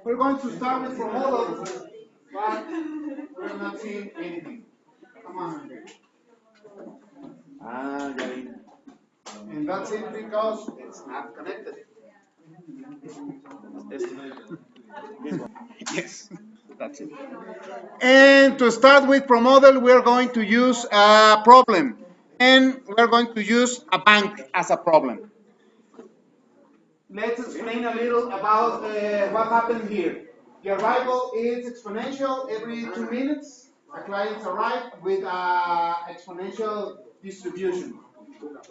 We're going to start with Promodel, but we're not seeing anything. Come on. And that's it because it's not connected. Yes, that's it. And to start with Promodel, we're going to use a problem. And we're going to use a bank as a problem. Let's explain a little about what happened here. The arrival is exponential every 2 minutes. The clients arrive with an exponential distribution.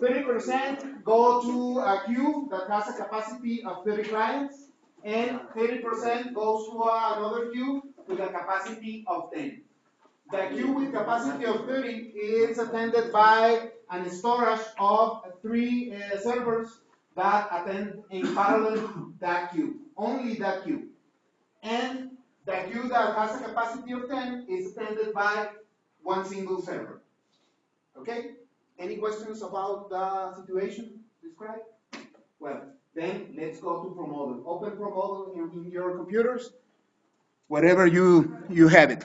30% go to a queue that has a capacity of 30 clients, and 30% goes to another queue with a capacity of 10. The queue with capacity of 30 is attended by a storage of 3 servers that attend in parallel that queue, only that queue. And the queue that has a capacity of 10 is attended by one single server. Okay? Any questions about the situation described? Well, then let's go to Promodel. Open Promodel in your computers, wherever you have it.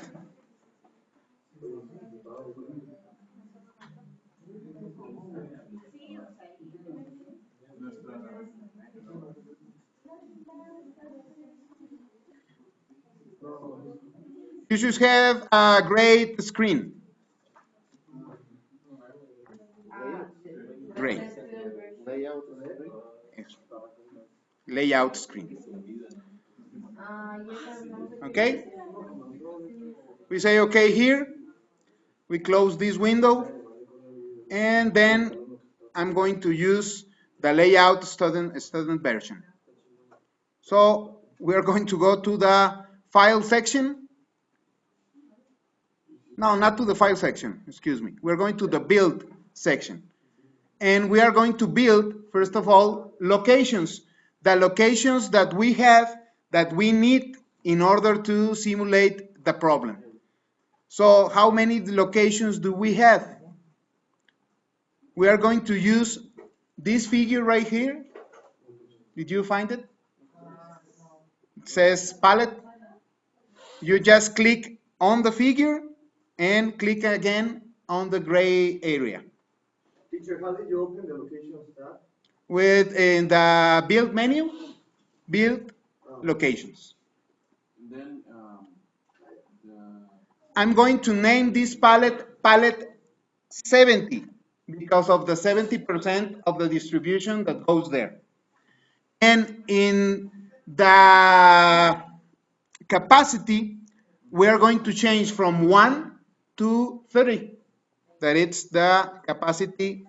You should have a great screen. Great. Layout screen. Okay? We say okay here. We close this window. And then I'm going to use the layout student version. So we're going to go to the file section. No, not to the file section, excuse me. We're going to the build section. And we are going to build, first of all, locations. The locations that we have, that we need in order to simulate the problem. So how many locations do we have? We are going to use this figure right here. Did you find it? It says palette. You just click on the figure and click again on the gray area. Teacher, how did you open the locations tab? In the build menu, build locations. Then I'm going to name this palette 70 because of the 70% of the distribution that goes there. And in the capacity, we are going to change from 1 to 30. That it's the capacity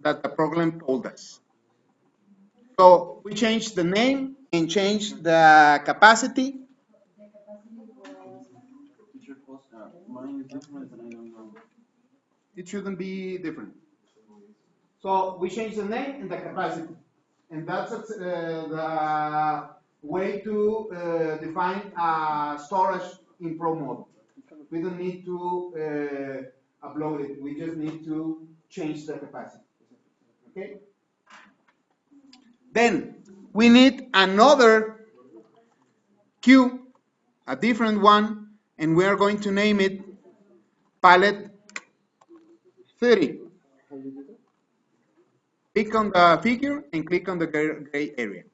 that the program told us. So we change the name and change the capacity. mine is different and I don't know. It shouldn't be different. So we change the name and the capacity. And that's the way to define storage in Promodel. We don't need to upload it. We just need to change the capacity. Okay? Then we need another queue, a different one, and we are going to name it palette 30. Click on the figure and click on the gray area.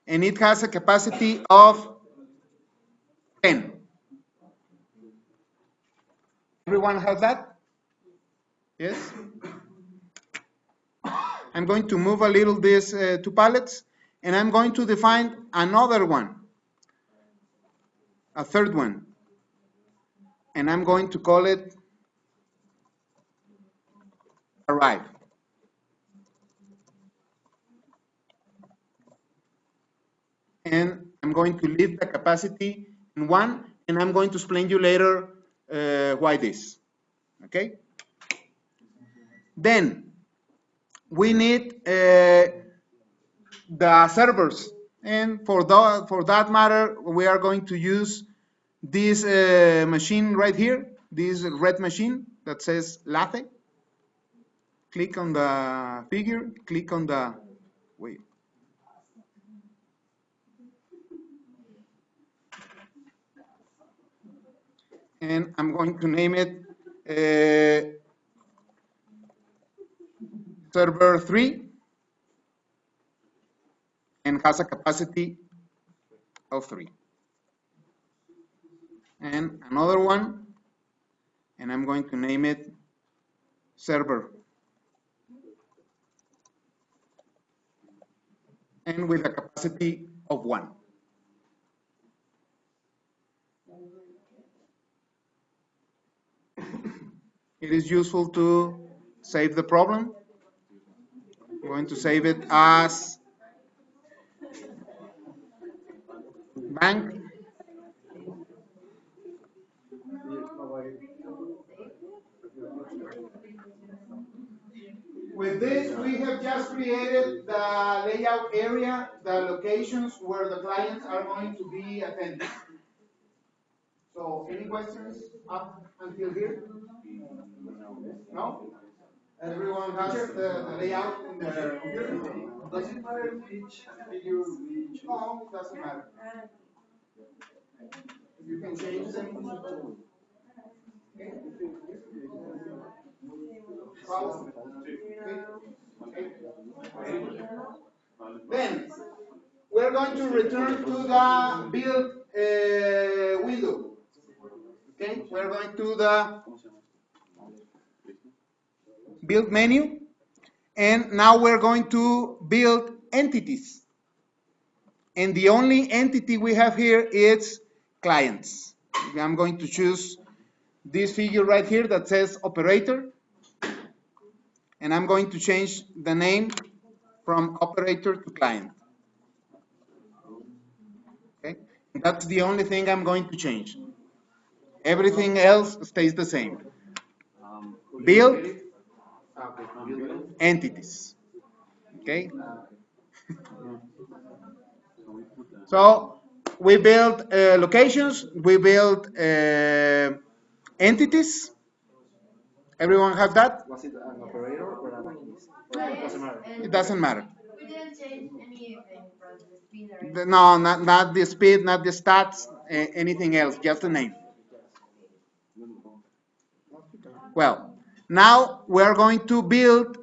And it has a capacity of 10. Everyone has that? Yes? I'm going to move a little these two palettes, and I'm going to define another one, a third one. And I'm going to call it arrive. And I'm going to leave the capacity in 1, and I'm going to explain you later why this. Okay? Then we need the servers, and for that matter, we are going to use this machine right here, this red machine that says latte. click on the figure, click on the, wait. And I'm going to name it server 3 and has a capacity of 3. And another one, and I'm going to name it server and with a capacity of 1. It is useful to save the problem. I'm going to save it as bank. With this, we have just created the layout area, the locations where the clients are going to be attending. So, any questions up until here? No? Everyone has the layout in their computer? Does it matter which figure we choose? No, it doesn't matter. You can change them. Then we're going to return to the build window. Okay, we're going to the build menu, and now we're going to build entities. And the only entity we have here is clients. I'm going to choose this figure right here that says operator, and I'm going to change the name from operator to client. Okay, that's the only thing I'm going to change. Everything else stays the same. Build entities. Okay. So we build locations, we build entities. Everyone have that? Was it an operator or an maquinist? It doesn't matter. It doesn't matter. We didn't change anything from the speed or anything. No, not the speed, not the stats, anything else, just the name. Well, now we're going to build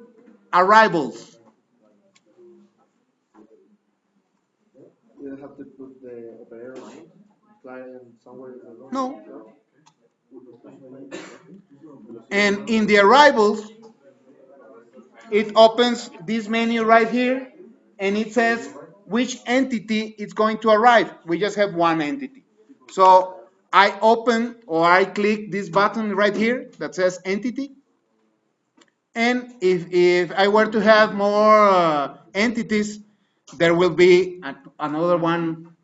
arrivals. You have to put the operator client somewhere. No. And in the arrivals, it opens this menu right here, and it says which entity is going to arrive. We just have one entity. So I open or I click this button right here that says entity. And if I were to have more entities, there will be another one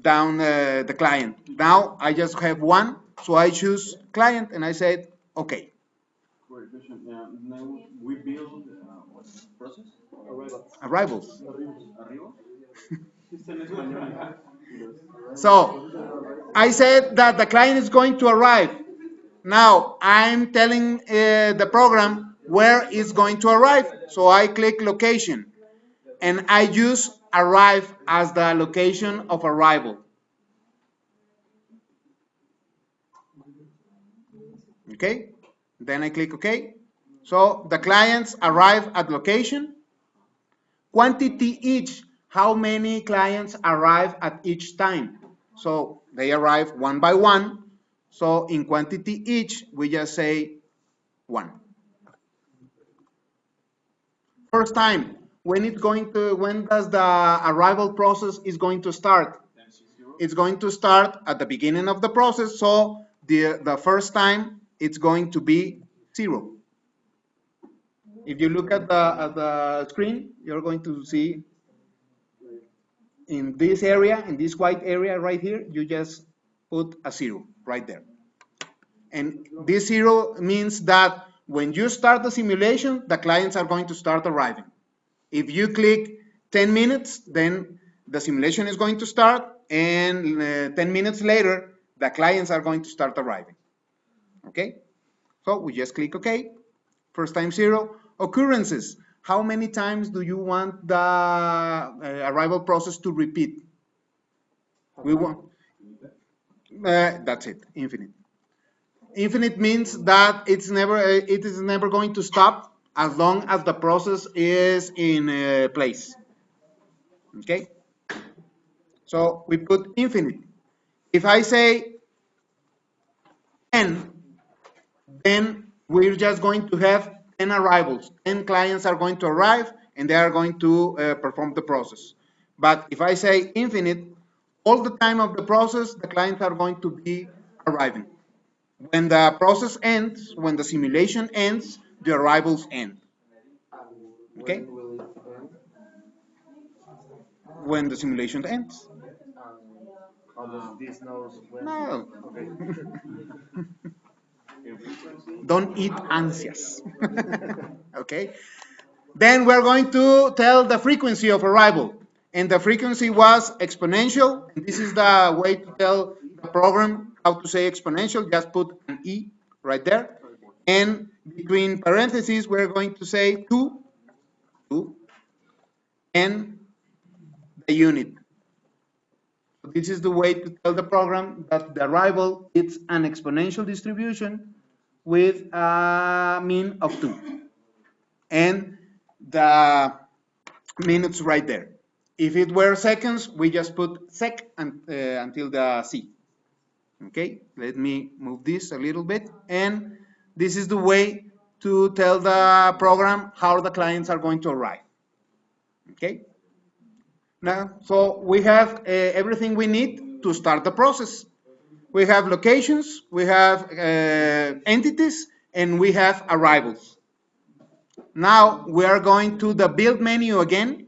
down the client. Now I just have one, so I choose client and I said, okay. Quick question. Now we build what process? Arrivals. Arriba. Está en español. So I said that the client is going to arrive. Now I'm telling the program where it's going to arrive. So I click location and I use arrive as the location of arrival. Okay, then I click OK. So the clients arrive at location. Quantity each, how many clients arrive at each time? So they arrive one by one. So in quantity each, we just say 1. First time, when does the arrival process is going to start? It's going to start at the beginning of the process. So the first time, it's going to be 0. If you look at the screen, you're going to see in this area, in this white area right here, you just put a 0 right there. And this 0 means that when you start the simulation, the clients are going to start arriving. If you click 10 minutes, then the simulation is going to start, and 10 minutes later, the clients are going to start arriving. Okay? So we just click OK. first time 0. Occurrences, how many times do you want the arrival process to repeat? We want, that's it, infinite. Infinite means that it is never going to stop as long as the process is in place. Okay? So we put infinite. If I say 10, then we're just going to have 10 arrivals. 10 clients are going to arrive and they are going to perform the process. But if I say infinite, all the time of the process, the clients are going to be arriving. When the process ends, when the simulation ends, the arrivals end. Okay? When will it end? When the simulation ends. How does this knows when? No. Okay. Don't eat ansias. Okay? Then we're going to tell the frequency of arrival. And the frequency was exponential. And this is the way to tell the program how to say exponential. Just put an E right there. And between parentheses, we're going to say 2, and the unit. So this is the way to tell the program that the arrival is an exponential distribution with a mean of 2. And the minutes right there. If it were seconds, we just put sec until the C. Okay, let me move this a little bit. And this is the way to tell the program how the clients are going to arrive. Okay. Now, so we have everything we need to start the process. We have locations, we have entities, and we have arrivals. Now we are going to the build menu again,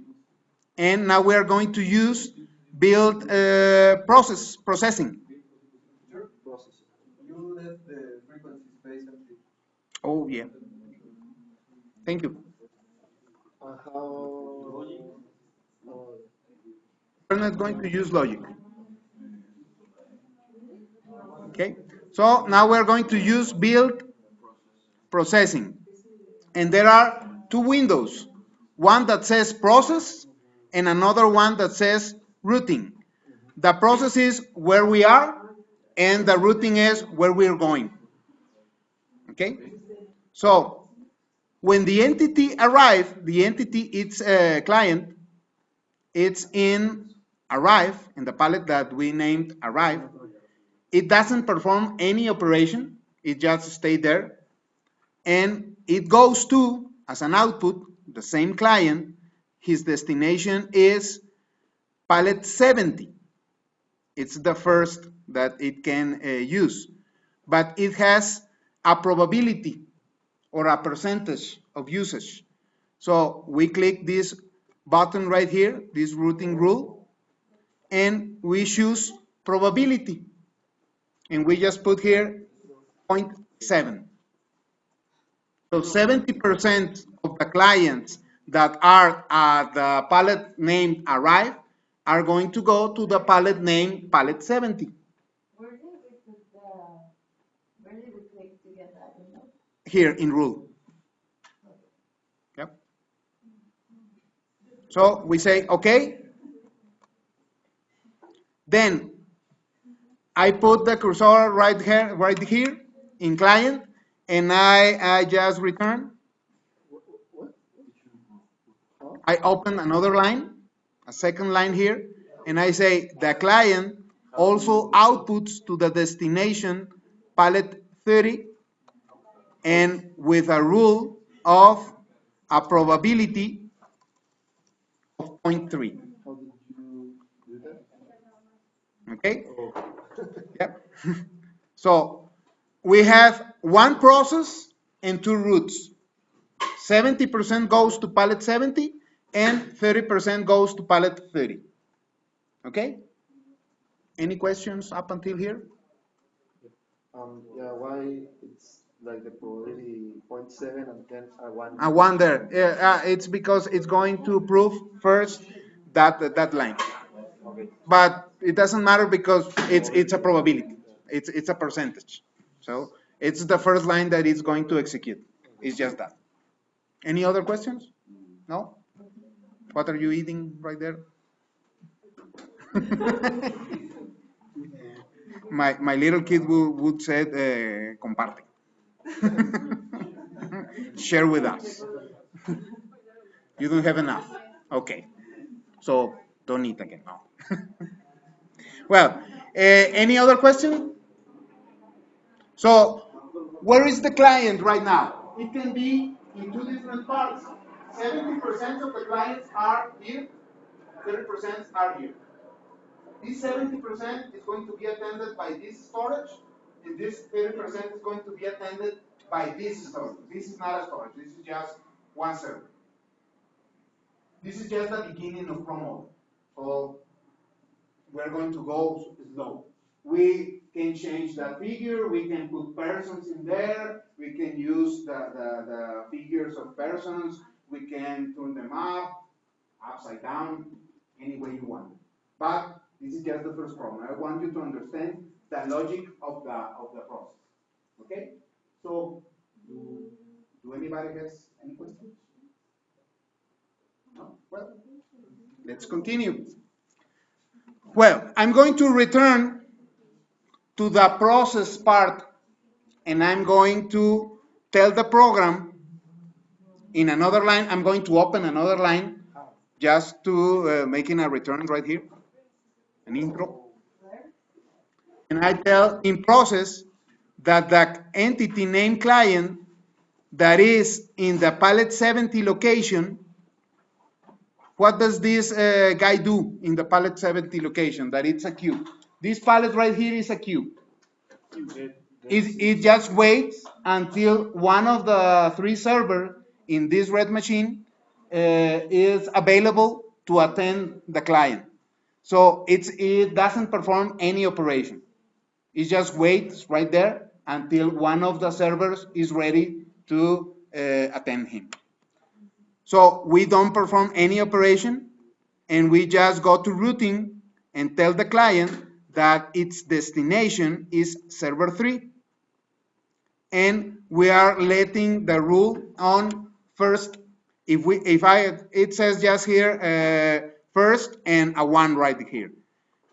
and now we are going to use build processing. Process. You left the frequency space empty. Oh yeah. Thank you. How? We're not going to use logic. Okay. So now we're going to use build processing. And there are two windows. One that says process and another one that says routing. The process is where we are and the routing is where we're going. Okay? So when the entity arrives, the entity, its client, it's in arrive, in the palette that we named arrive. It doesn't perform any operation. It just stays there. And it goes to, as an output, the same client. His destination is palette 70. It's the first that it can use. But it has a probability or a percentage of usage. So we click this button right here, this routing rule, and we choose probability. And we just put here 0.7. So 70% of the clients that are at the palette named arrive are going to go to the palette named palette 70. Where did we put where did we click to get that window? Here in rule. Yep. So we say, okay. Then I put the cursor right here in client, and I just return. I open another line, a second line here, and I say the client also outputs to the destination palette 30, and with a rule of a probability of 0.3. How did you do that? Okay? Oh. Yep. So we have one process and two routes. 70% goes to palette 70 and 30% goes to palette 30. Okay? Any questions up until here? Yeah, why it's like the probability 0.7 and then a 1? I wonder. It's because it's going to prove first that line. Okay. But it doesn't matter because it's a probability. It's a percentage. So it's the first line that it's going to execute. It's just that. Any other questions? No? What are you eating right there? My little kid would say, comparte. Share with us. You don't have enough. Okay. So don't eat again. No. Well, any other question? So, where is the client right now? It can be in two different parts. 70% of the clients are here, 30% are here. This 70% is going to be attended by this storage, and this 30% is going to be attended by this storage. This is not a storage, this is just one server. This is just the beginning of Promodel. So we're going to go slow. We can change the figure, we can put persons in there, we can use the figures of persons, we can turn them up, upside down, any way you want. But this is just the first problem. I want you to understand the logic of the process. Okay? So, do anybody has any questions? No? Well, let's continue. Well, I'm going to return to the process part, and I'm going to tell the program in another line. I'm going to open another line just to making a return right here, an intro. And I tell in process that the entity name client that is in the pallet 70 location, what does this guy do in the pallet 70 location? That it's a queue. This pallet right here is a queue. It just waits until one of the three servers in this red machine is available to attend the client. So it doesn't perform any operation. It just waits right there until one of the servers is ready to attend him. So we don't perform any operation, and we just go to routing and tell the client that its destination is server 3. And we are letting the rule on first. It says just here first and a 1 right here.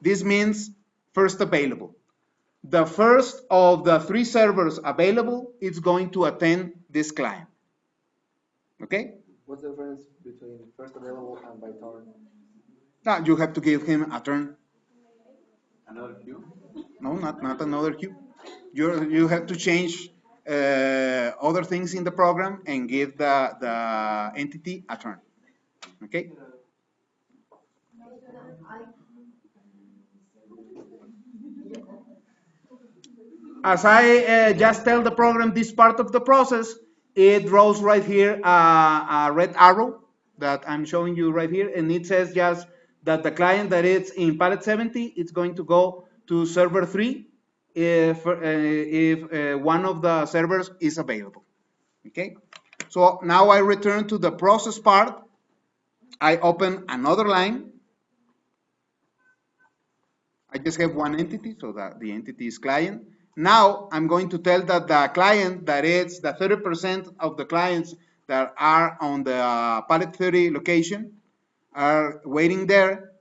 This means first available. The first of the three servers available is going to attend this client. Okay? What's the difference between first available and by turn? Now you have to give him a turn. Another queue? No, not another queue. You have to change other things in the program and give the entity a turn. Okay? As I just tell the program this part of the process, it draws right here a red arrow that I'm showing you right here, and it says just that the client that is in pallet 70 is going to go to server 3 if one of the servers is available. Okay, so now I return to the process part. I open another line. I just have one entity, so that the entity is client. Now I'm going to tell that the client, that is the 30% of the clients that are on the pallet 30 location, are waiting there,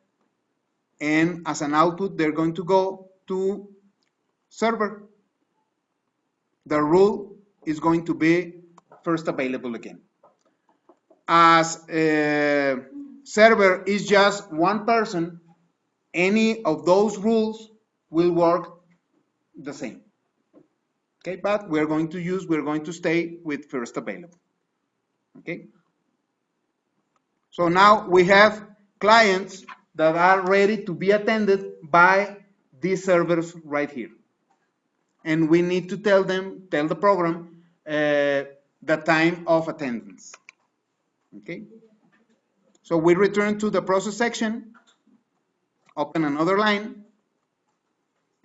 and as an output they're going to go to server. The rule is going to be first available again. As server is just one person, any of those rules will work the same. Okay, but we're going to stay with first available. Okay. So now we have clients that are ready to be attended by these servers right here. And we need to tell the program the time of attendance. Okay. So we return to the process section, open another line,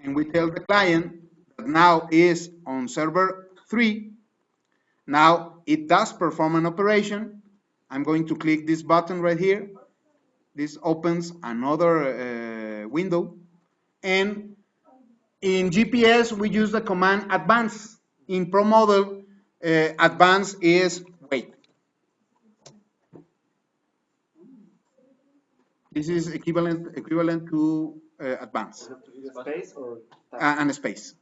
and we tell the client that now is on server 3. Now it does perform an operation. I'm going to click this button right here. This opens another window. And in GPS, we use the command advance. In Promodel, advance is wait. This is equivalent to advanced You have to give a space or and space.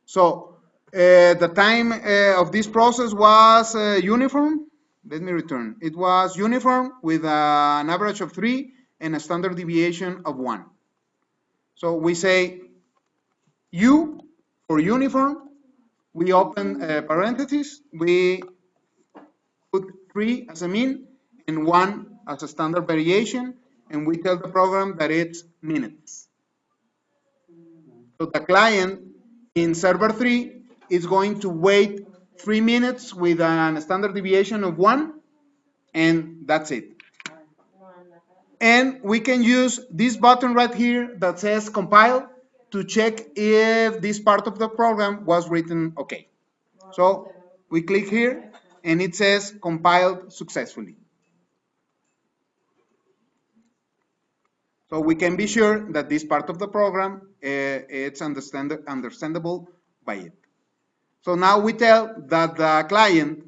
So the time of this process was uniform. Let me return. It was uniform with an average of 3 and a standard deviation of 1. So we say U for uniform. We open parentheses. We put 3 as a mean and 1 as a standard variation. And we tell the program that it's minutes. So the client in server 3 is going to wait 3 minutes with a standard deviation of 1, and that's it. And we can use this button right here that says compile to check if this part of the program was written okay. So we click here and it says compiled successfully. So we can be sure that this part of the program it's understandable by it. So now we tell that the client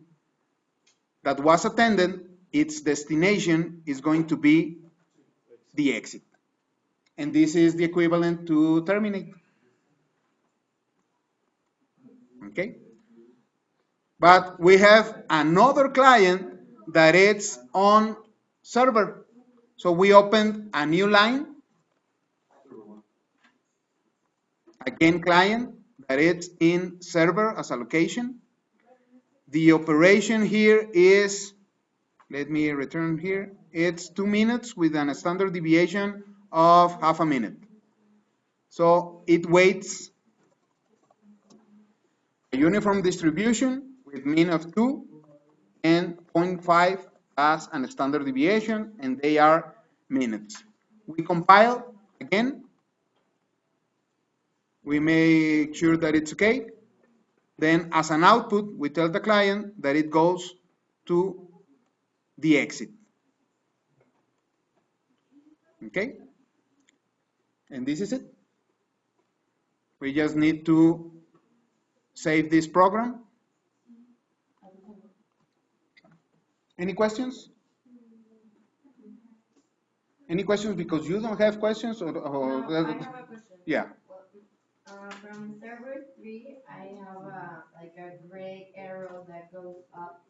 that was attended, its destination is going to be the exit. And this is the equivalent to terminate. Okay? But we have another client that it's on server. So we opened a new line. Again, client that it's in server as a location. The operation here is, let me return here, it's 2 minutes with a standard deviation of half a minute. So it waits a uniform distribution with mean of 2 and 0.5 as a standard deviation, and they are minutes. We compile again. We make sure that it's okay. Then as an output, we tell the client that it goes to the exit. Okay? And this is it. We just need to save this program. Any questions? Any questions because you don't have questions or No, I have a question. Yeah. From server 3, I have like a gray arrow that goes up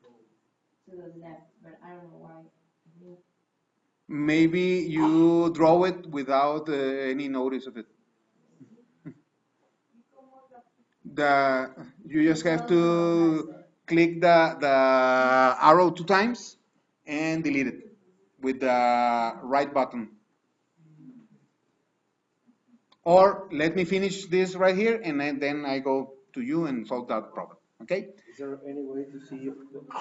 to the left, but I don't know why. Maybe you draw it without any notice of it. You just have to click the arrow 2 times and delete it with the right button. Or let me finish this right here and then I go to you and solve that problem. Okay? Is there any way to see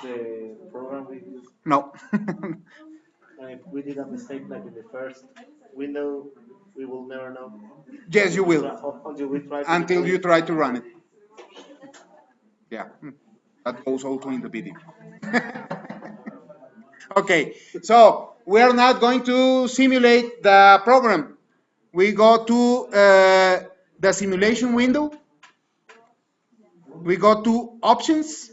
the program we use? No. And if we did a mistake like in the first window, we will never know. Yes, you will. Until we try to Until you try to run it. Yeah. That goes also in the video. Okay, so we are not going to simulate the program. We go to the simulation window. We go to options.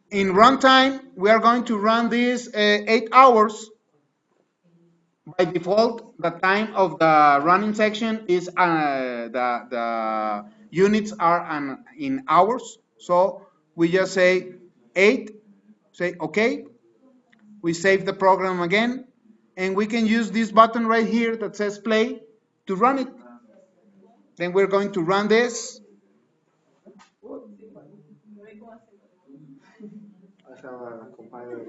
In runtime, we are going to run this 8 hours. By default, the time of the running section is the units are in hours. So we just say 8, say OK. We save the program again, and we can use this button right here that says play to run it. Then we're going to run this. I have a compiler.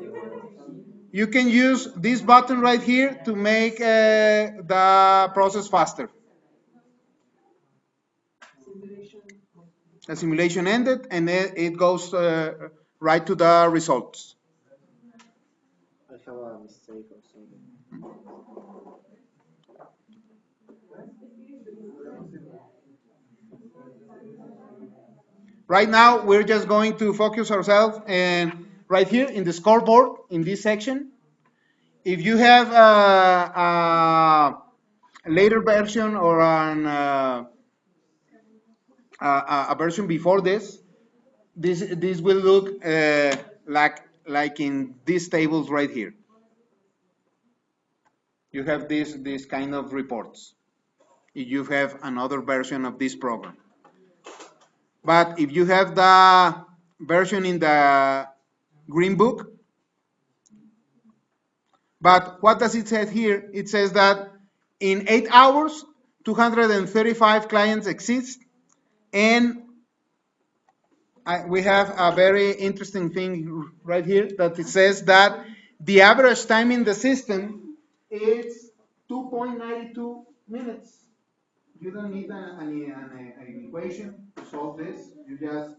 You can use this button right here to make the process faster. The simulation ended, and then it goes right to the results. I have a mistake or something. Right now, we're just going to focus ourselves and right here in the scoreboard in this section. If you have a later version or a version before this will look like like in these tables right here. You have this kind of reports if you have another version of this program. But if you have the version in the green book, but what does it say here? It says that in 8 hours, 235 clients exist, and we have a very interesting thing right here that it says that the average time in the system is 2.92 minutes. You don't need an equation to solve this. You just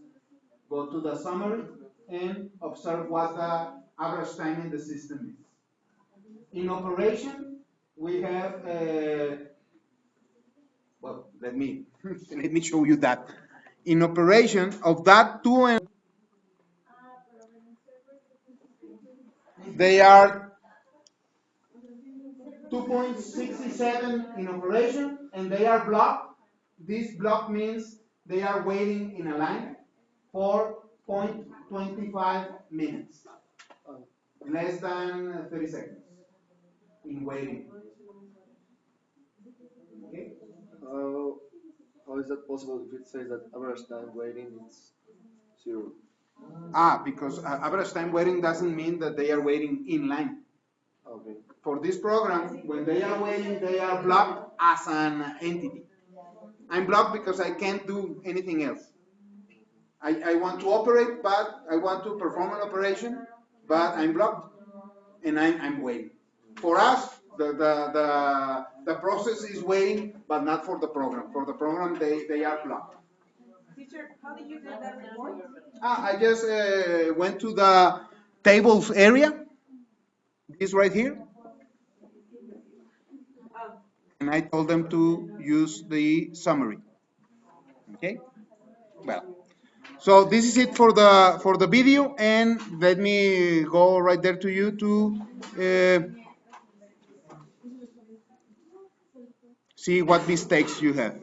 go to the summary and observe what the average time in the system is. In operation, we have, well, let me show you that. In operation, of that they are 2.67 in operation, and they are blocked. This block means they are waiting in a line for 0.25 minutes, less than 30 seconds in waiting. Okay? How is that possible if it says that average time waiting is 0? Because average time waiting doesn't mean that they are waiting in line. Okay. For this program, when they are waiting, they are blocked as an entity. I'm blocked because I can't do anything else. I want to operate, but I want to perform an operation, but I'm blocked, and I'm waiting. For us, the process is waiting, but not for the program. For the program, they are blocked. Teacher, how did you get that report? I just went to the tables area, this right here, and I told them to use the summary. Okay? Well, so this is it for the video, and let me go right there to you to see what mistakes you have.